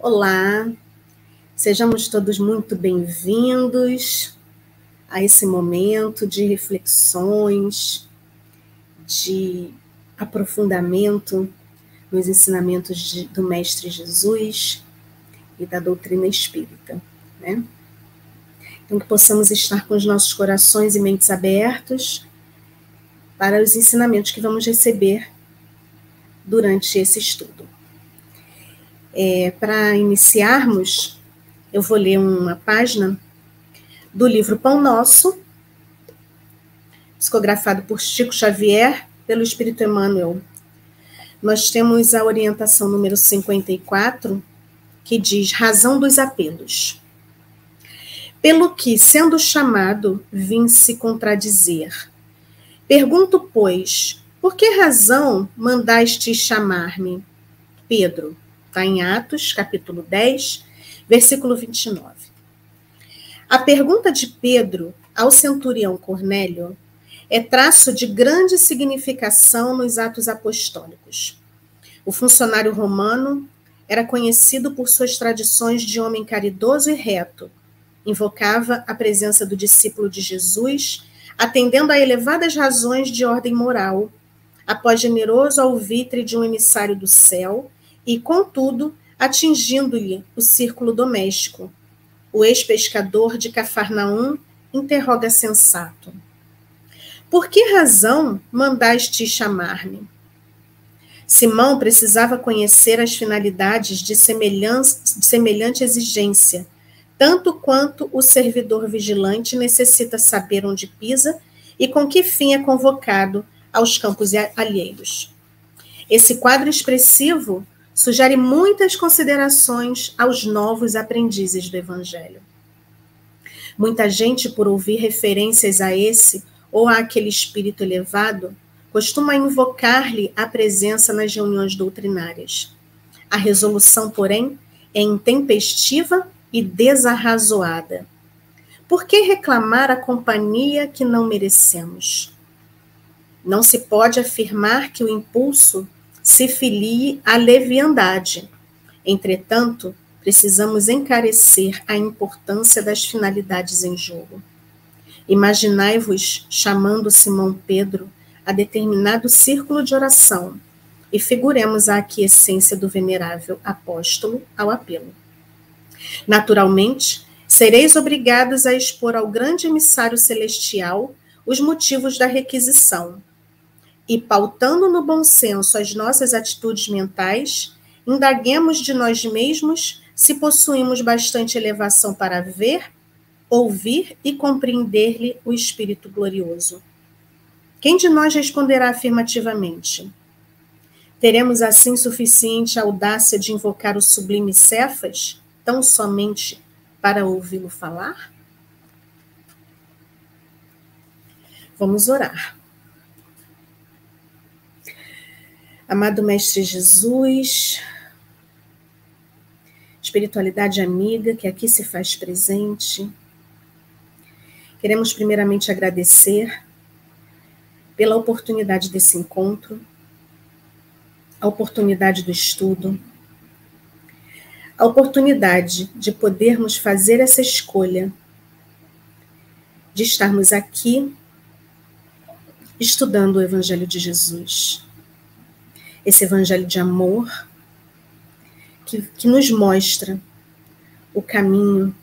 Olá, sejamos todos muito bem-vindos a esse momento de reflexões, de aprofundamento nos ensinamentos do Mestre Jesus e da doutrina espírita, né? Então, que possamos estar com os nossos corações e mentes abertos para os ensinamentos que vamos receber durante esse estudo. Para iniciarmos, eu vou ler uma página do livro Pão Nosso, psicografado por Chico Xavier, pelo Espírito Emmanuel. Nós temos a orientação número 54, que diz: razão dos apelos. Pelo que, sendo chamado, vim se contradizer. Pergunto, pois, por que razão mandaste chamar-me? Pedro, está em Atos, capítulo 10, versículo 29. A pergunta de Pedro ao centurião Cornélio é traço de grande significação nos atos apostólicos. O funcionário romano era conhecido por suas tradições de homem caridoso e reto. Invocava a presença do discípulo de Jesus, atendendo a elevadas razões de ordem moral, após generoso alvitre de um emissário do céu, e, contudo, atingindo-lhe o círculo doméstico. O ex-pescador de Cafarnaum interroga sensato: por que razão mandaste chamar-me? Simão precisava conhecer as finalidades de semelhante exigência, tanto quanto o servidor vigilante necessita saber onde pisa e com que fim é convocado aos campos alheios. Esse quadro expressivo sugere muitas considerações aos novos aprendizes do Evangelho. Muita gente, por ouvir referências a esse ou àquele espírito elevado, costuma invocar-lhe a presença nas reuniões doutrinárias. A resolução, porém, é intempestiva e desarrazoada. Por que reclamar a companhia que não merecemos? Não se pode afirmar que o impulso se filie à leviandade. Entretanto, precisamos encarecer a importância das finalidades em jogo. Imaginai-vos chamando Simão Pedro a determinado círculo de oração e figuremos a aquiescência do venerável apóstolo ao apelo. Naturalmente, sereis obrigados a expor ao grande emissário celestial os motivos da requisição e, pautando no bom senso as nossas atitudes mentais, indaguemos de nós mesmos se possuímos bastante elevação para ver, ouvir e compreender-lhe o Espírito glorioso. Quem de nós responderá afirmativamente? Teremos assim suficiente audácia de invocar o sublime Cefas, tão somente para ouvi-lo falar? Vamos orar. Amado Mestre Jesus, espiritualidade amiga que aqui se faz presente, queremos primeiramente agradecer pela oportunidade desse encontro, a oportunidade do estudo, a oportunidade de podermos fazer essa escolha, de estarmos aqui estudando o Evangelho de Jesus. Esse Evangelho de amor, que nos mostra o caminho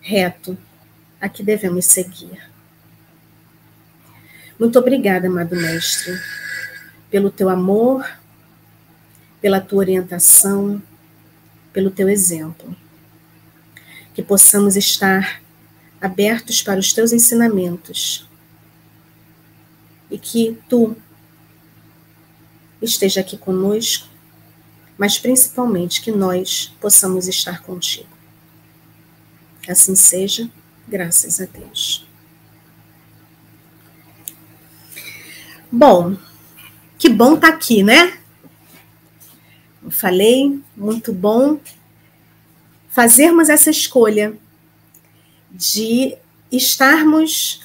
reto a que devemos seguir. Muito obrigada, amado Mestre, pelo teu amor, pela tua orientação, pelo teu exemplo. Que possamos estar abertos para os teus ensinamentos e que tu esteja aqui conosco, mas principalmente que nós possamos estar contigo. Assim seja, graças a Deus. Bom, que bom estar aqui, né? Eu falei, muito bom fazermos essa escolha de estarmos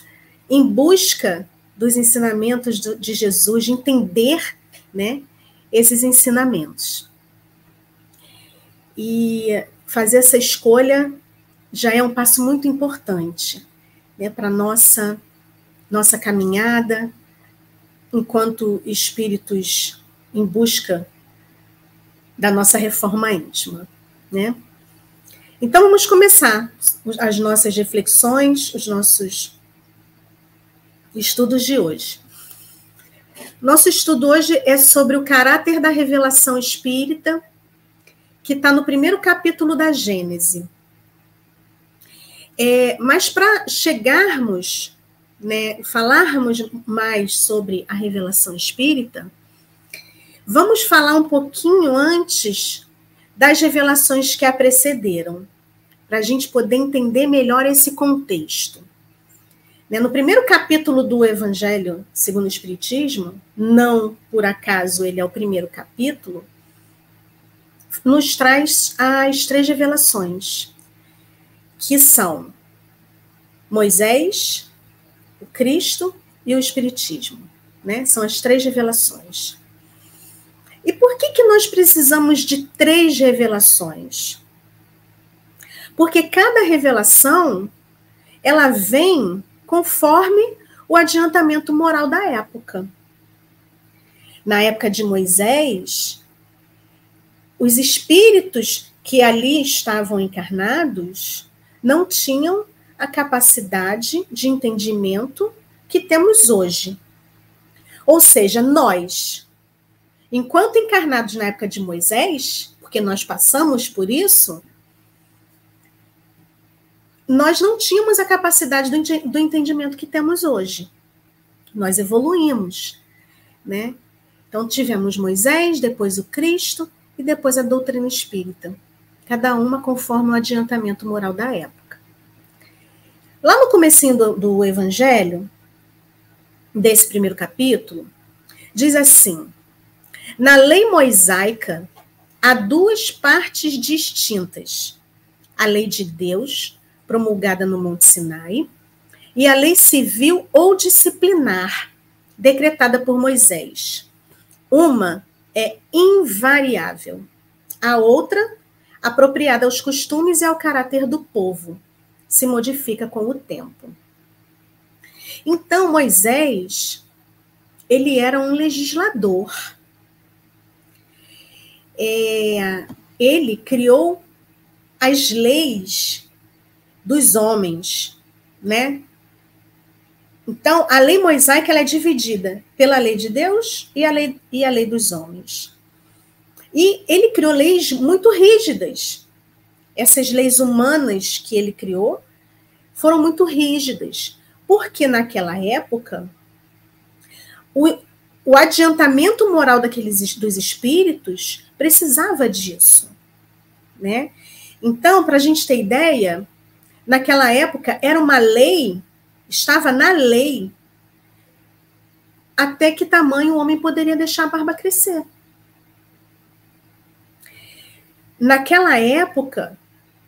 em busca dos ensinamentos de Jesus, de entender, né, esses ensinamentos. E fazer essa escolha já é um passo muito importante, né, para a nossa caminhada enquanto espíritos em busca da nossa reforma íntima, né? Então vamos começar as nossas reflexões, os nossos estudos de hoje. Nosso estudo hoje é sobre o caráter da revelação espírita, que está no primeiro capítulo da Gênese. Mas para chegarmos, né, falarmos mais sobre a revelação espírita, vamos falar um pouquinho antes das revelações que a precederam, para a gente poder entender melhor esse contexto. No primeiro capítulo do Evangelho segundo o Espiritismo, não por acaso ele é o primeiro capítulo, nos traz as 3 revelações, que são Moisés, o Cristo e o Espiritismo, né? São as 3 revelações. E por que nós precisamos de 3 revelações? Porque cada revelação, ela vem conforme o adiantamento moral da época. Na época de Moisés, os espíritos que ali estavam encarnados não tinham a capacidade de entendimento que temos hoje. Ou seja, nós, enquanto encarnados na época de Moisés, porque nós passamos por isso, nós não tínhamos a capacidade do entendimento que temos hoje. Nós evoluímos, né? Então tivemos Moisés, depois o Cristo e depois a doutrina espírita. Cada uma conforme o adiantamento moral da época. Lá no comecinho do Evangelho, desse primeiro capítulo, diz assim: na lei mosaica há 2 partes distintas. A lei de Deus, promulgada no Monte Sinai, e a lei civil ou disciplinar, decretada por Moisés. Uma é invariável, a outra, apropriada aos costumes e ao caráter do povo, se modifica com o tempo. Então, Moisés, ele era um legislador. Ele criou as leis dos homens, né? Então, a lei mosaica ela é dividida pela lei de Deus e a lei dos homens. E ele criou leis muito rígidas. Essas leis humanas que ele criou foram muito rígidas, porque naquela época o adiantamento moral dos espíritos precisava disso, né? Então, para a gente ter ideia, naquela época era uma lei, estava na lei, até que tamanho o homem poderia deixar a barba crescer. Naquela época,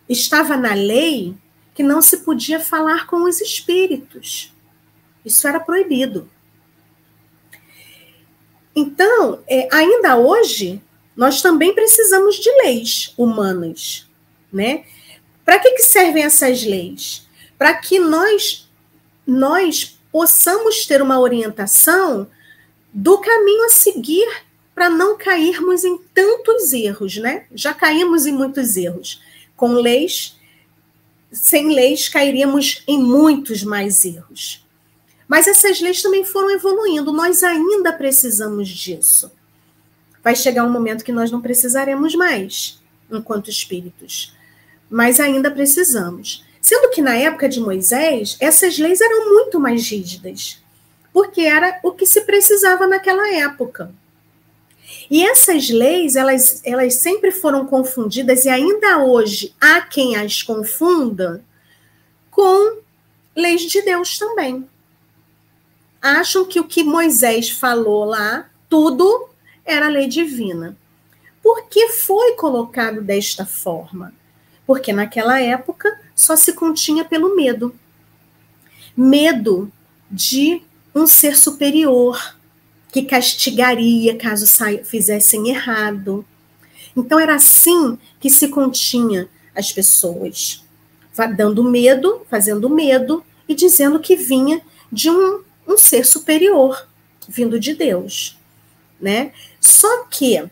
estava na lei que não se podia falar com os espíritos. Isso era proibido. Então, ainda hoje, nós também precisamos de leis humanas, né? Para que servem essas leis? Para que nós possamos ter uma orientação do caminho a seguir para não cairmos em tantos erros, né? Já caímos em muitos erros. Com leis, sem leis, cairíamos em muitos mais erros. Mas essas leis também foram evoluindo, nós ainda precisamos disso. Vai chegar um momento que nós não precisaremos mais, enquanto espíritos, mas ainda precisamos. Sendo que na época de Moisés, essas leis eram muito mais rígidas, porque era o que se precisava naquela época. E essas leis, elas sempre foram confundidas, e ainda hoje há quem as confunda com leis de Deus também. Acham que o que Moisés falou lá, tudo era lei divina. Por que foi colocado desta forma? Porque naquela época só se continha pelo medo. Medo de um ser superior, que castigaria caso fizessem errado. Então era assim que se continha as pessoas, dando medo, fazendo medo e dizendo que vinha de um ser superior, vindo de Deus, né? Só que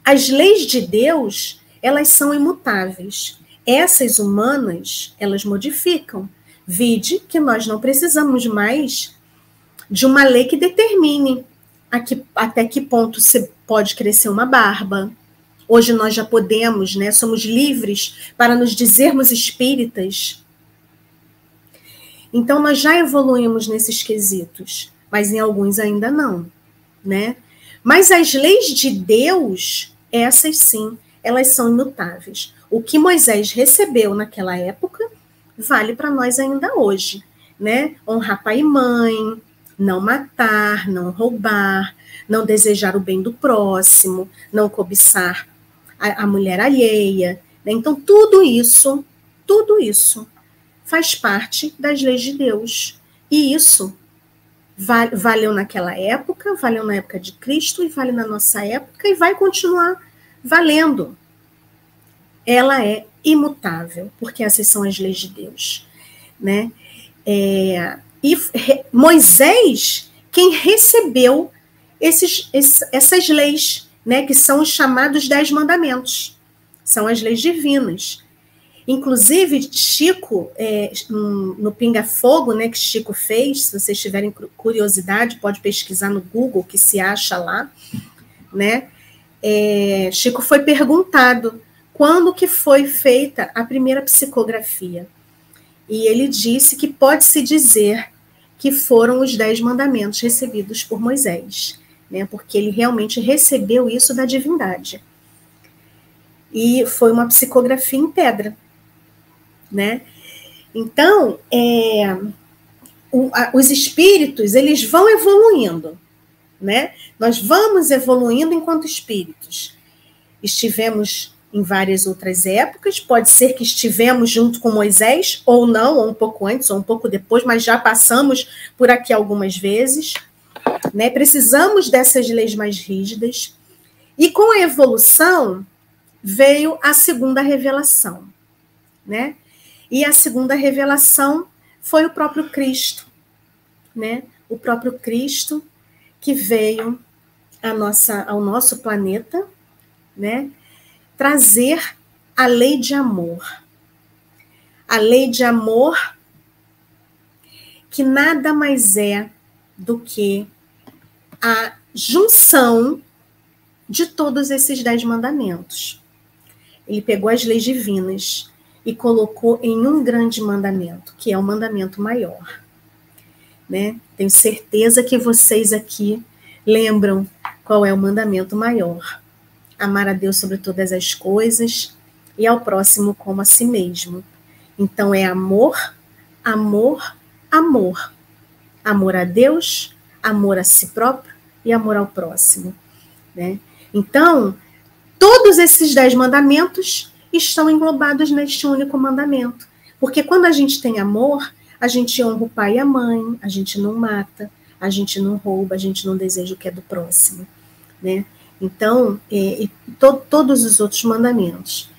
as leis de Deus, elas são imutáveis. Essas humanas, elas modificam. Vide que nós não precisamos mais de uma lei que determine até que ponto se pode crescer uma barba. Hoje nós já podemos, né? Somos livres para nos dizermos espíritas. Então nós já evoluímos nesses quesitos, mas em alguns ainda não, né? Mas as leis de Deus, essas sim, elas são imutáveis. O que Moisés recebeu naquela época vale para nós ainda hoje, né? Honrar pai e mãe, não matar, não roubar, não desejar o bem do próximo, não cobiçar a mulher alheia, né? Então tudo isso faz parte das leis de Deus. E isso valeu naquela época, valeu na época de Cristo e vale na nossa época e vai continuar valendo. Ela é imutável, porque essas são as leis de Deus, né? E Moisés, quem recebeu essas leis, né, que são os chamados 10 mandamentos, são as leis divinas. Inclusive, Chico, no Pinga Fogo, né, que Chico fez, se vocês tiverem curiosidade, pode pesquisar no Google, que se acha lá, né? Chico foi perguntado quando que foi feita a primeira psicografia. E ele disse que pode-se dizer que foram os 10 mandamentos recebidos por Moisés, né, porque ele realmente recebeu isso da divindade. E foi uma psicografia em pedra, né? Então, os espíritos, eles vão evoluindo, né? Nós vamos evoluindo enquanto espíritos. Estivemos em várias outras épocas, pode ser que estivemos junto com Moisés, ou não, ou um pouco antes, ou um pouco depois, mas já passamos por aqui algumas vezes, né? Precisamos dessas leis mais rígidas, e com a evolução veio a segunda revelação, né? E a segunda revelação foi o próprio Cristo, né? O próprio Cristo que veio ao nosso planeta, né? Trazer a lei de amor. A lei de amor que nada mais é do que a junção de todos esses 10 mandamentos. Ele pegou as leis divinas e colocou em um grande mandamento, que é o mandamento maior, né? Tenho certeza que vocês aqui lembram qual é o mandamento maior. Amar a Deus sobre todas as coisas e ao próximo como a si mesmo. Então é amor, amor, amor. Amor a Deus, amor a si próprio e amor ao próximo, né? Então, todos esses 10 mandamentos estão englobados neste único mandamento. Porque quando a gente tem amor, a gente honra o pai e a mãe, a gente não mata, a gente não rouba, a gente não deseja o que é do próximo, né? Então, todos os outros mandamentos.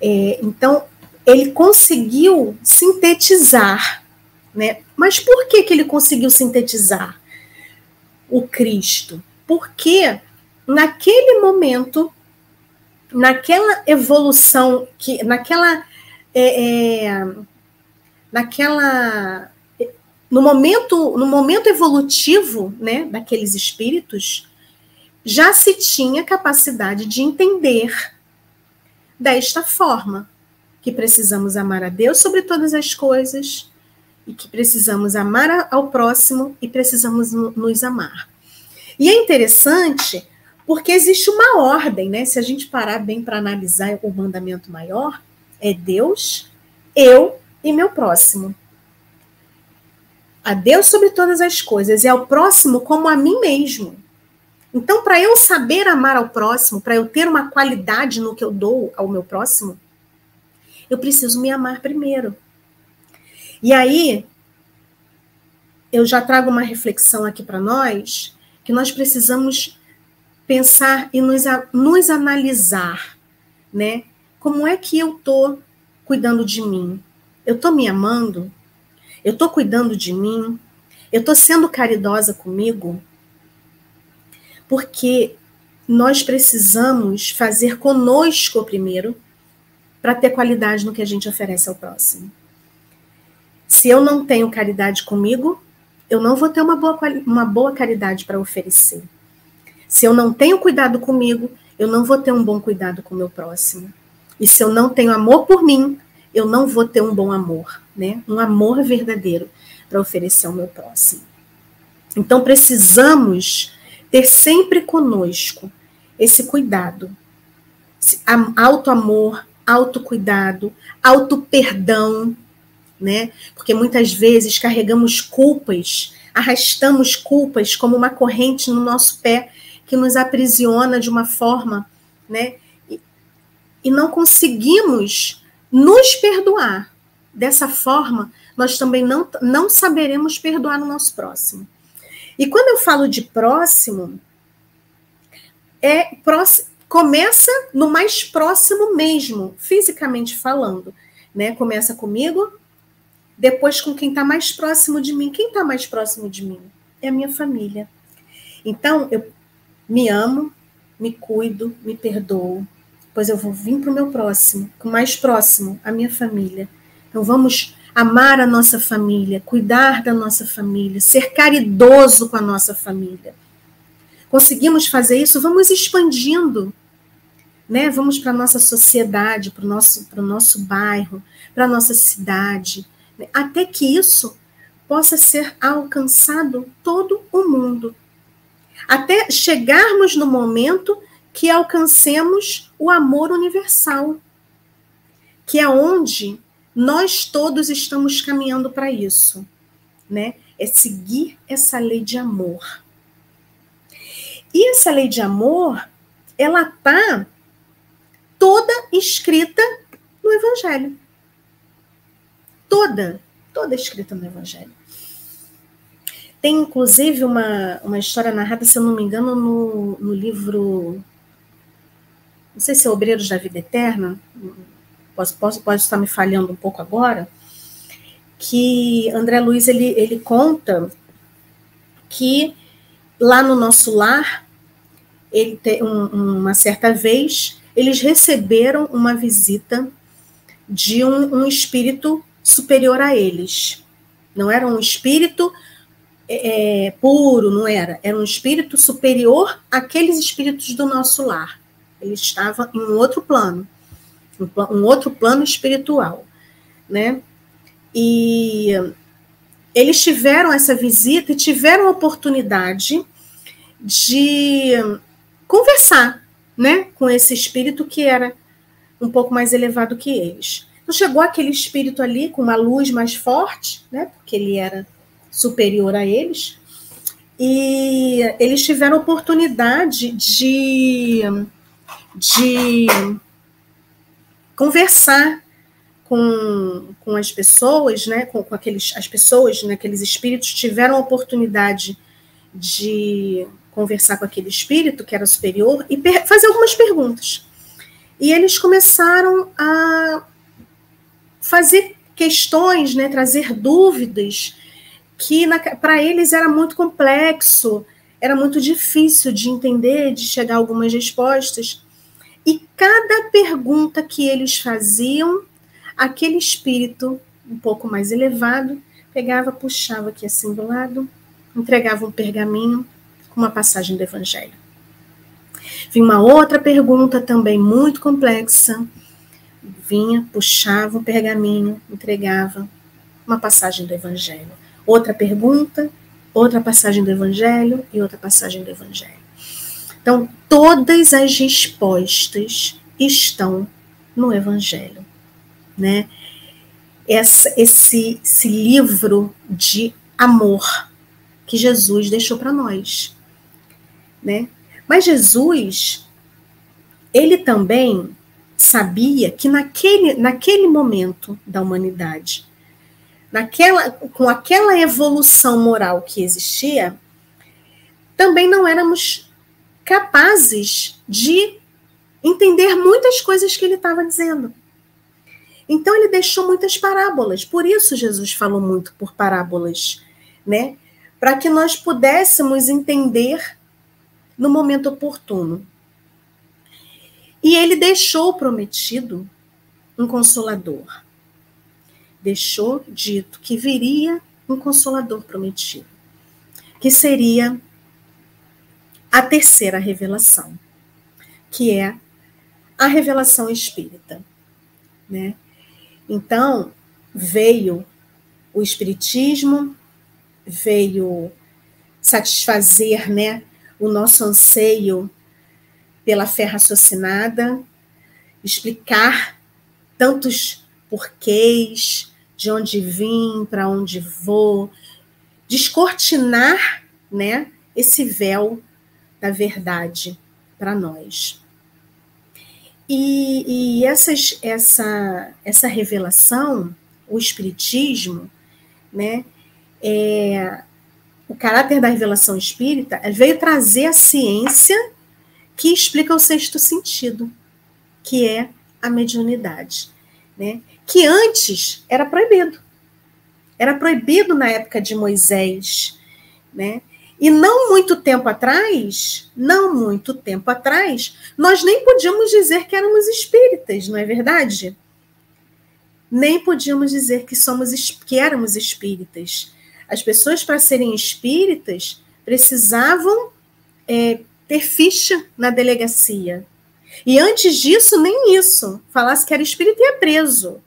Então, ele conseguiu sintetizar, né? Mas por que ele conseguiu sintetizar o Cristo? Porque naquele momento, naquela evolução, no momento evolutivo, né, daqueles espíritos, já se tinha capacidade de entender desta forma que precisamos amar a Deus sobre todas as coisas e que precisamos amar ao próximo e precisamos nos amar. E é interessante porque existe uma ordem, né? Se a gente parar bem para analisar o mandamento maior, é Deus, eu e meu próximo. A Deus sobre todas as coisas e ao próximo como a mim mesmo. Então, para eu saber amar ao próximo, para eu ter uma qualidade no que eu dou ao meu próximo, eu preciso me amar primeiro. E aí, eu já trago uma reflexão aqui para nós, que nós precisamos pensar e nos analisar, né? Como é que eu estou cuidando de mim? Eu estou me amando? Eu estou cuidando de mim? Eu estou sendo caridosa comigo? Porque nós precisamos fazer conosco primeiro para ter qualidade no que a gente oferece ao próximo. Se eu não tenho caridade comigo, eu não vou ter uma boa caridade para oferecer. Se eu não tenho cuidado comigo, eu não vou ter um bom cuidado com o meu próximo. E se eu não tenho amor por mim, eu não vou ter um bom amor, né? Um amor verdadeiro para oferecer ao meu próximo. Então precisamos ter sempre conosco esse cuidado, auto-amor, autocuidado, auto-perdão, né? Porque muitas vezes carregamos culpas, arrastamos culpas como uma corrente no nosso pé que nos aprisiona de uma forma, né? E não conseguimos nos perdoar. Dessa forma, nós também não saberemos perdoar o nosso próximo. E quando eu falo de próximo, começa no mais próximo mesmo, fisicamente falando, né? Começa comigo, depois com quem está mais próximo de mim. Quem está mais próximo de mim? É a minha família. Então, eu me amo, me cuido, me perdoo, pois eu vou vir para o meu próximo, o mais próximo, a minha família. Então, vamos amar a nossa família, cuidar da nossa família, ser caridoso com a nossa família. Conseguimos fazer isso? Vamos expandindo, né? Vamos para a nossa sociedade, para o nosso bairro, para a nossa cidade, né? Até que isso possa ser alcançado todo o mundo. Até chegarmos no momento que alcancemos o amor universal, que é onde nós todos estamos caminhando para isso, né? É seguir essa lei de amor. E essa lei de amor, ela está toda escrita no Evangelho. Toda escrita no Evangelho. Tem, inclusive, uma história narrada, se eu não me engano, no livro, não sei se é Obreiros da Vida Eterna, pode estar me falhando um pouco agora, que André Luiz ele conta que lá no nosso lar, uma certa vez, eles receberam uma visita de um espírito superior a eles. Não era um espírito puro, não era. Era um espírito superior àqueles espíritos do nosso lar. Ele estava em um outro plano. Um outro plano espiritual, né? E eles tiveram essa visita e tiveram a oportunidade de conversar, né, com esse espírito que era um pouco mais elevado que eles. Então chegou aquele espírito ali com uma luz mais forte, né, porque ele era superior a eles, e eles tiveram a oportunidade de conversar com as pessoas, né, as pessoas, né, aqueles espíritos tiveram a oportunidade de conversar com aquele espírito que era superior e fazer algumas perguntas. E eles começaram a fazer questões, né, trazer dúvidas que para eles era muito complexo, era muito difícil de entender, de chegar a algumas respostas. E cada pergunta que eles faziam, aquele espírito um pouco mais elevado pegava, puxava aqui assim do lado, entregava um pergaminho com uma passagem do Evangelho. Vinha uma outra pergunta também muito complexa, vinha, puxava um pergaminho, entregava uma passagem do Evangelho. Outra pergunta, outra passagem do Evangelho e outra passagem do Evangelho. Então, todas as respostas estão no Evangelho, né? Esse livro de amor que Jesus deixou para nós, né? Mas Jesus, ele também sabia que naquele momento da humanidade, com aquela evolução moral que existia, também não éramos capazes de entender muitas coisas que ele estava dizendo. Então ele deixou muitas parábolas, por isso Jesus falou muito por parábolas, né? Para que nós pudéssemos entender no momento oportuno. E ele deixou prometido um consolador. Deixou dito que viria um consolador prometido, que seria a terceira revelação, que é a revelação espírita, né? Então, veio o espiritismo, veio satisfazer, né, o nosso anseio pela fé raciocinada, explicar tantos porquês, de onde vim, para onde vou, descortinar, né, esse véu da verdade para nós. E essa revelação, o espiritismo, né, o caráter da revelação espírita veio trazer a ciência que explica o sexto sentido, que é a mediunidade, né, que antes era proibido. Era proibido na época de Moisés, né? E não muito tempo atrás, nós nem podíamos dizer que éramos espíritas, não é verdade? Nem podíamos dizer que éramos espíritas. As pessoas, para serem espíritas, precisavam ter ficha na delegacia. E antes disso, nem isso. Falasse que era espírita, ia preso.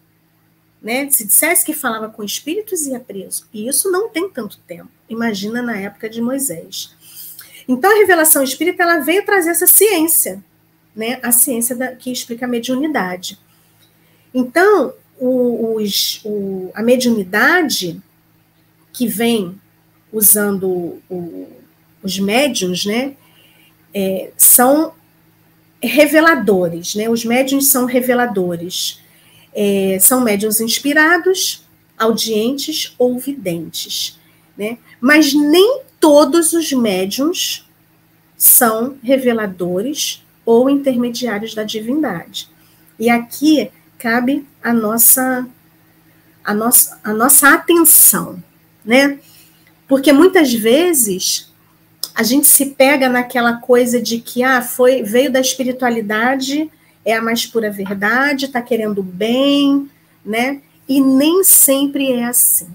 Né? Se dissesse que falava com espíritos, ia preso. E isso não tem tanto tempo. Imagina na época de Moisés. Então, a revelação espírita ela veio trazer essa ciência, né? A ciência que explica a mediunidade. Então, a mediunidade que vem usando os médiuns, né? São reveladores, né? Os médiuns são reveladores. São médiuns inspirados, audientes ou videntes, né? Mas nem todos os médiuns são reveladores ou intermediários da divindade. E aqui cabe a nossa atenção, né? Porque muitas vezes a gente se pega naquela coisa de que veio da espiritualidade, é a mais pura verdade, está querendo bem, né? E nem sempre é assim.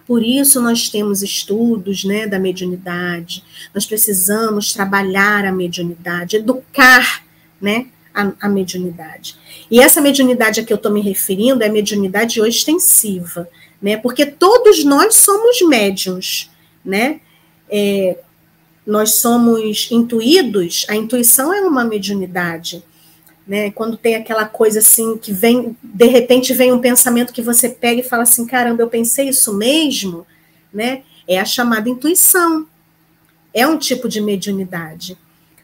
Por isso nós temos estudos, né, da mediunidade, nós precisamos trabalhar a mediunidade, educar, né, a mediunidade. E essa mediunidade a que eu estou me referindo é a mediunidade ostensiva, né? Porque todos nós somos médiuns, né? Nós somos intuídos, a intuição é uma mediunidade, né? Quando tem aquela coisa assim que vem, de repente vem um pensamento que você pega e fala assim, caramba, eu pensei isso mesmo, né? É a chamada intuição. É um tipo de mediunidade.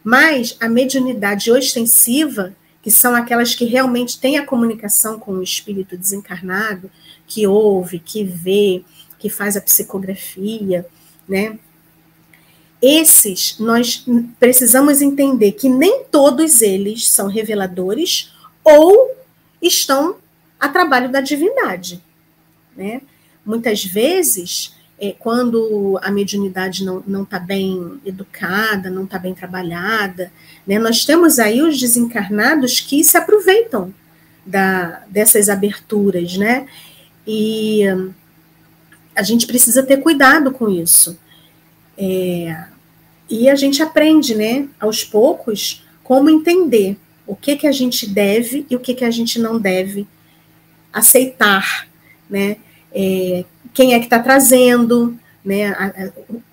Mas a mediunidade ostensiva, que são aquelas que realmente têm a comunicação com o espírito desencarnado, que ouve, que vê, que faz a psicografia, né? Esses, nós precisamos entender que nem todos eles são reveladores ou estão a trabalho da divindade, né? Muitas vezes, quando a mediunidade não está bem educada, não está bem trabalhada, né? Nós temos aí os desencarnados que se aproveitam dessas aberturas, né? E a gente precisa ter cuidado com isso. E a gente aprende, né, aos poucos, como entender o que a gente deve e o que a gente não deve aceitar, né? Quem é que está trazendo, né?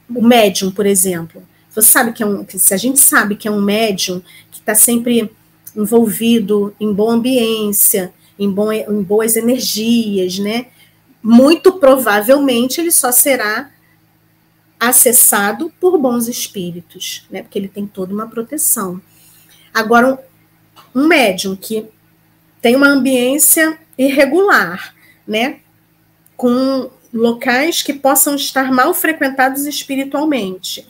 O médium, por exemplo. Você sabe se a gente sabe que é um médium que está sempre envolvido em boa ambiência, em boas energias, né? Muito provavelmente ele só será acessado por bons espíritos, né? Porque ele tem toda uma proteção. Agora, um médium que tem uma ambiência irregular, né? Com locais que possam estar mal frequentados espiritualmente.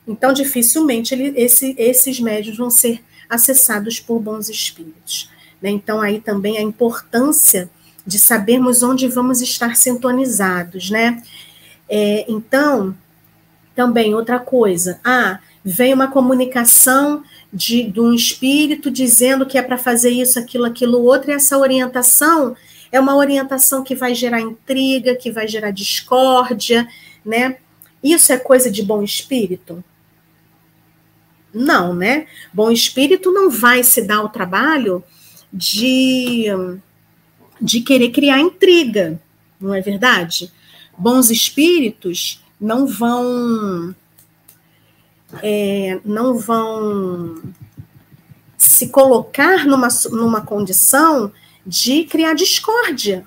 Então, dificilmente esses médiuns vão ser acessados por bons espíritos, né? Então, aí também a importância de sabermos onde vamos estar sintonizados, né? Então, também outra coisa, vem uma comunicação de um espírito dizendo que é para fazer isso, aquilo, outro, e essa orientação é uma orientação que vai gerar intriga, que vai gerar discórdia, né? Isso é coisa de bom espírito? Não, né? Bom espírito não vai se dar o trabalho de querer criar intriga, não é verdade? Bons espíritos não vão se colocar numa condição de criar discórdia,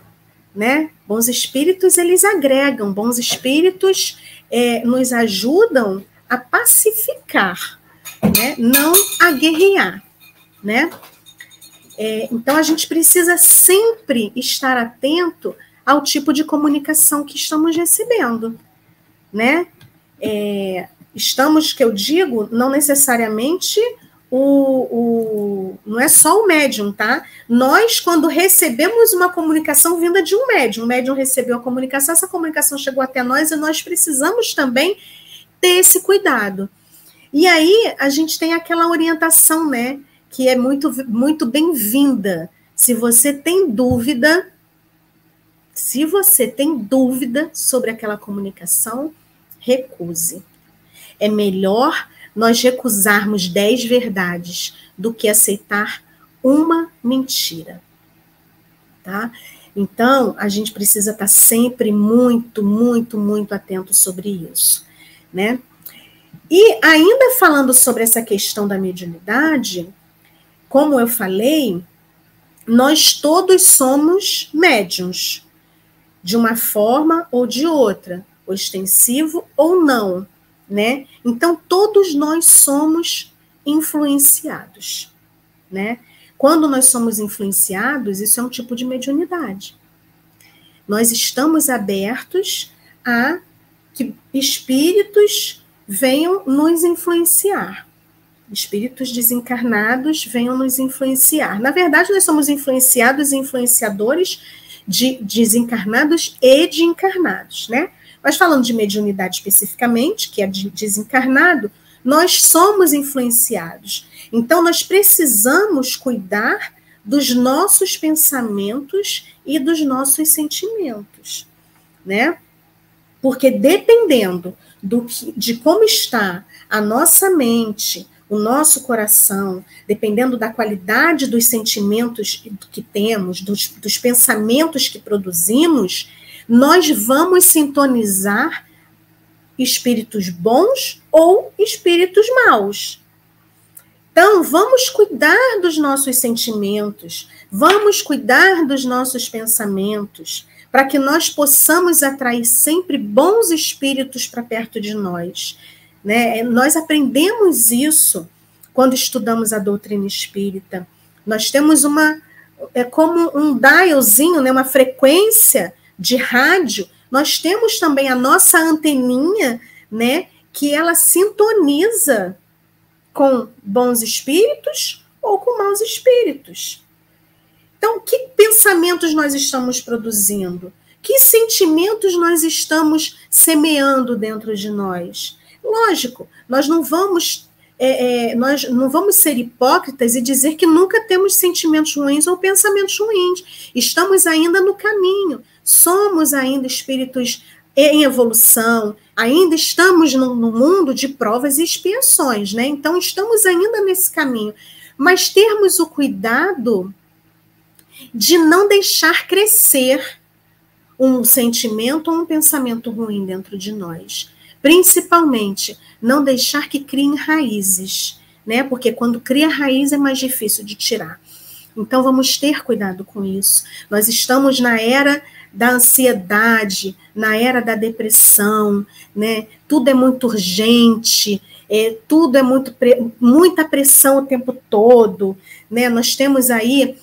né? Bons espíritos, eles agregam, bons espíritos nos ajudam a pacificar, né? Não a guerrear, né? Então, a gente precisa sempre estar atento ao tipo de comunicação que estamos recebendo, né? Estamos, que eu digo, não necessariamente não é só o médium, tá? Nós, quando recebemos uma comunicação vinda de um médium recebeu a comunicação, essa comunicação chegou até nós e nós precisamos também ter esse cuidado. E aí, a gente tem aquela orientação, né? Que é muito, muito bem-vinda. Se você tem dúvida sobre aquela comunicação, recuse. É melhor nós recusarmos 10 verdades do que aceitar uma mentira, tá? Então, a gente precisa estar sempre muito, muito, muito atento sobre isso, né? E ainda falando sobre essa questão da mediunidade, como eu falei, nós todos somos médiuns, de uma forma ou de outra, ostensivo ou não, né? Então, todos nós somos influenciados, né? Quando nós somos influenciados, isso é um tipo de mediunidade. Nós estamos abertos a que espíritos venham nos influenciar. Espíritos desencarnados venham nos influenciar. Na verdade, nós somos influenciados e influenciadores de desencarnados e de encarnados, né? Mas falando de mediunidade especificamente, que é de desencarnado, nós somos influenciados. Então, nós precisamos cuidar dos nossos pensamentos e dos nossos sentimentos, né? Porque dependendo de como está a nossa mente, o nosso coração, dependendo da qualidade dos sentimentos que temos, dos pensamentos que produzimos, nós vamos sintonizar espíritos bons ou espíritos maus. Então, vamos cuidar dos nossos sentimentos, vamos cuidar dos nossos pensamentos, para que nós possamos atrair sempre bons espíritos para perto de nós, né? Nós aprendemos isso quando estudamos a doutrina espírita. Nós temos como um dialzinho, né? Uma frequência de rádio. Nós temos também a nossa anteninha, né? Que ela sintoniza com bons espíritos ou com maus espíritos. Então, que pensamentos nós estamos produzindo? Que sentimentos nós estamos semeando dentro de nós? Lógico, nós não vamos ser hipócritas e dizer que nunca temos sentimentos ruins ou pensamentos ruins. Estamos ainda no caminho. Somos ainda espíritos em evolução, ainda estamos no mundo de provas e expiações, né? Então, estamos ainda nesse caminho. Mas termos o cuidado de não deixar crescer um sentimento ou um pensamento ruim dentro de nós. Principalmente, não deixar que criem raízes, né? Porque quando cria raiz é mais difícil de tirar. Então, vamos ter cuidado com isso. Nós estamos na era da ansiedade, na era da depressão, né? Tudo é muito urgente, tudo é muita pressão o tempo todo, né? Nós temos aí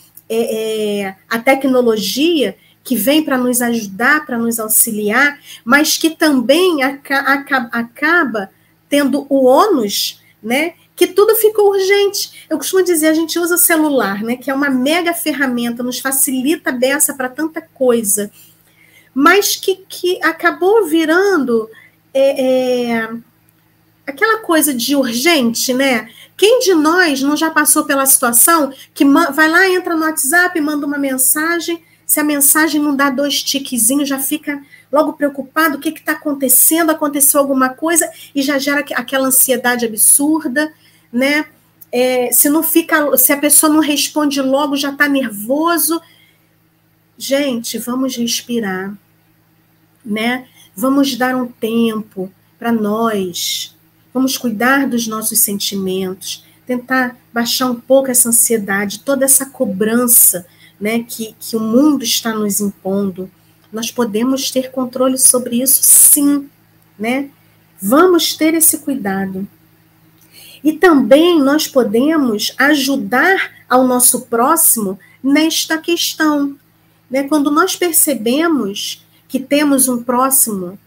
a tecnologia que vem para nos ajudar, para nos auxiliar, mas que também acaba tendo o ônus, né? Que tudo ficou urgente. Eu costumo dizer, a gente usa o celular, né? Que é uma mega ferramenta, nos facilita a beça para tanta coisa, mas que acabou virando aquela coisa de urgente, né? Quem de nós não já passou pela situação que vai lá, entra no WhatsApp, manda uma mensagem, se a mensagem não dá 2 tiquezinhos, já fica logo preocupado, o que está acontecendo, aconteceu alguma coisa, e já gera aquela ansiedade absurda, né? Se a pessoa não responde logo, já está nervoso. Gente, vamos respirar, né? Vamos dar um tempo para nós, vamos cuidar dos nossos sentimentos, tentar baixar um pouco essa ansiedade, toda essa cobrança, né, que o mundo está nos impondo. Nós podemos ter controle sobre isso, sim, né? Vamos ter esse cuidado. E também nós podemos ajudar ao nosso próximo nesta questão, né? Quando nós percebemos que temos um próximo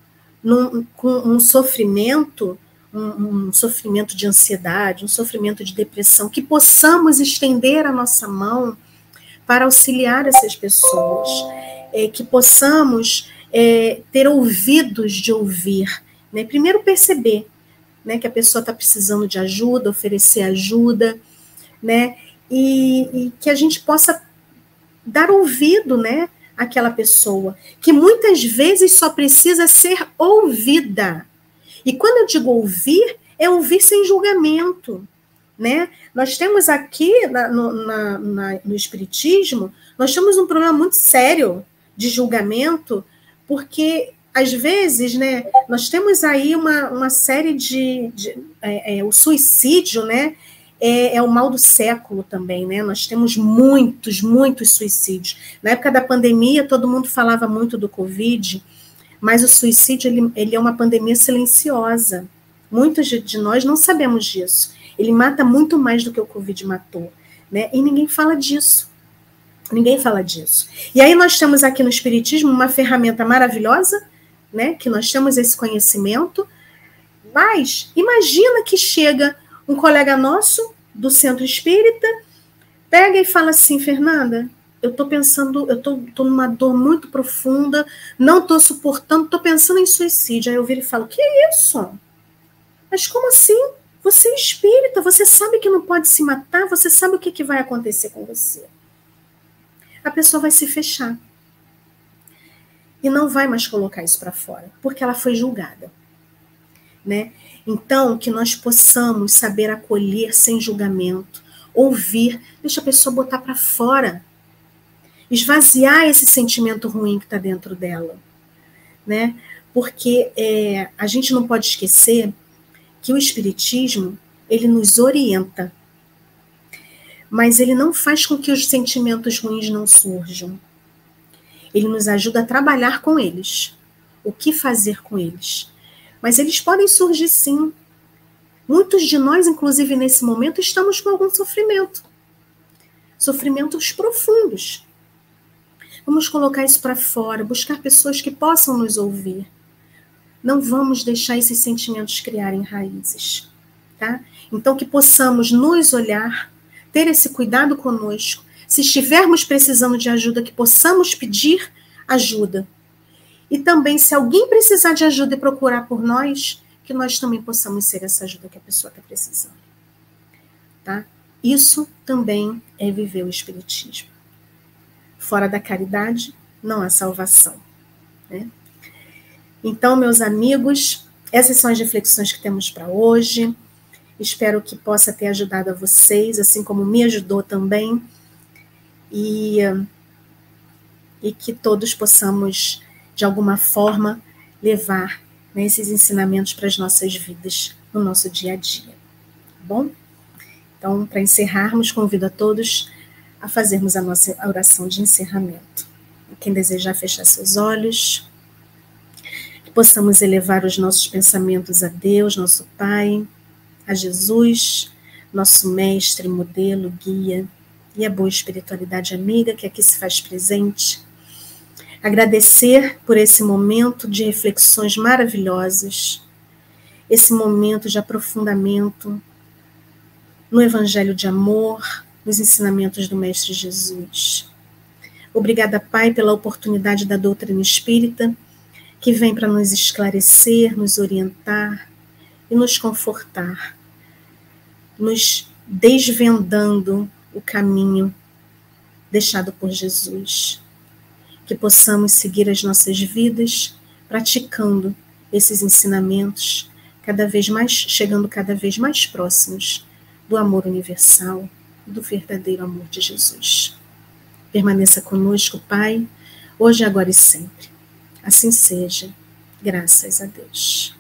com um sofrimento, um sofrimento de ansiedade, um sofrimento de depressão, que possamos estender a nossa mão para auxiliar essas pessoas, que possamos ter ouvidos de ouvir, né? Primeiro perceber, né, que a pessoa está precisando de ajuda, oferecer ajuda, né? E que a gente possa dar ouvido, né, àquela pessoa, que muitas vezes só precisa ser ouvida. E quando eu digo ouvir, é ouvir sem julgamento, né? Nós temos aqui no Espiritismo, nós temos um problema muito sério de julgamento, porque às vezes, né, nós temos aí uma série o suicídio, né, é o mal do século também, né? Nós temos muitos suicídios. Na época da pandemia, todo mundo falava muito do Covid, mas o suicídio ele é uma pandemia silenciosa. Muitos de nós não sabemos disso. Ele mata muito mais do que o Covid matou, né? E ninguém fala disso. Ninguém fala disso. E aí nós temos aqui no Espiritismo uma ferramenta maravilhosa, né? Que nós temos esse conhecimento, mas imagina que chega um colega nosso do centro espírita, pega e fala assim: Fernanda, eu estou pensando, eu estou numa dor muito profunda, não estou suportando, estou pensando em suicídio. Aí eu viro e falo: que é isso? Mas como assim? Você é espírita, você sabe que não pode se matar, você sabe o que vai acontecer com você. A pessoa vai se fechar. E não vai mais colocar isso para fora, porque ela foi julgada, né? Então, que nós possamos saber acolher sem julgamento, ouvir, deixa a pessoa botar para fora, esvaziar esse sentimento ruim que está dentro dela, né? Porque a gente não pode esquecer que o Espiritismo, ele nos orienta, mas ele não faz com que os sentimentos ruins não surjam. Ele nos ajuda a trabalhar com eles, o que fazer com eles. Mas eles podem surgir sim. Muitos de nós, inclusive nesse momento, estamos com algum sofrimento. Sofrimentos profundos. Vamos colocar isso para fora, buscar pessoas que possam nos ouvir. Não vamos deixar esses sentimentos criarem raízes, tá? Então, que possamos nos olhar, ter esse cuidado conosco. Se estivermos precisando de ajuda, que possamos pedir ajuda. E também, se alguém precisar de ajuda e procurar por nós, que nós também possamos ser essa ajuda que a pessoa está precisando. Tá? Isso também é viver o Espiritismo. Fora da caridade, não há salvação. Né? Então, meus amigos, essas são as reflexões que temos para hoje. Espero que possa ter ajudado a vocês, assim como me ajudou também. E que todos possamos, de alguma forma, levar, né, esses ensinamentos para as nossas vidas, no nosso dia a dia. Tá bom? Então, para encerrarmos, convido a todos a fazermos a nossa oração de encerramento. Quem desejar fechar seus olhos, que possamos elevar os nossos pensamentos a Deus, nosso Pai, a Jesus, nosso mestre, modelo, guia, e a boa espiritualidade amiga que aqui se faz presente. Agradecer por esse momento de reflexões maravilhosas, esse momento de aprofundamento no Evangelho de amor, nos ensinamentos do Mestre Jesus. Obrigada, Pai, pela oportunidade da doutrina espírita, que vem para nos esclarecer, nos orientar e nos confortar, nos desvendando o caminho deixado por Jesus. Que possamos seguir as nossas vidas praticando esses ensinamentos, chegando cada vez mais próximos do amor universal, do verdadeiro amor de Jesus. Permaneça conosco, Pai, hoje, agora e sempre. Assim seja, graças a Deus.